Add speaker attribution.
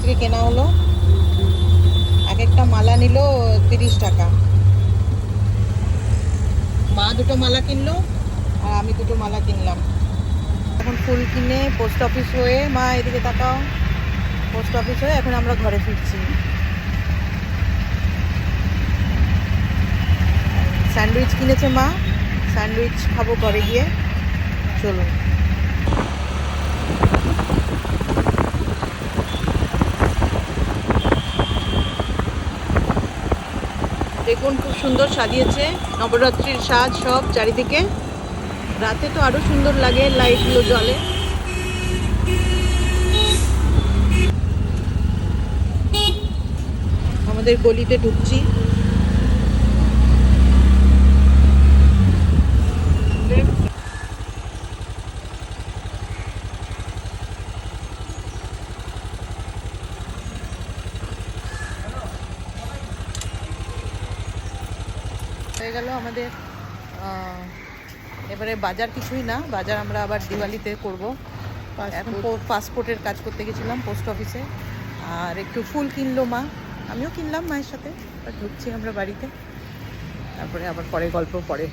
Speaker 1: আজকে কেনা হলো। এক একটা মালা নিল 30 টাকা। মা দুটো মালা কিনলো আর আমি দুটো মালা কিনলাম। এখন ফুল কিনে পোস্ট অফিস হয়ে, মা এদিকে তাকাও, পোস্ট অফিস হয়ে এখন আমরা ঘরে ফিরছি। স্যান্ডউইচ কিনেছে মা, স্যান্ডউইচ খাবো ঘরে গিয়ে। চলুন। দেখুন খুব সুন্দর সাজিয়েছে, নবরাত্রির সাজ সব চারিদিকে। রাতে তো আরো সুন্দর লাগে, লাইটগুলো জ্বলে। আমাদের গলিতে ঢুকছি। হয়ে গেল আমাদের। এবারে বাজার কিছুই না, বাজার আমরা আবার দিওয়ালিতে করব। এখন পাসপোর্টের কাজ করতে গেছিলাম পোস্ট অফিসে, আর একটু ফুল কিনলো মা, আমিও কিনলাম মায়ের সাথে। ঢুকছি আমরা বাড়িতে, তারপরে আবার পরে গল্প পরে।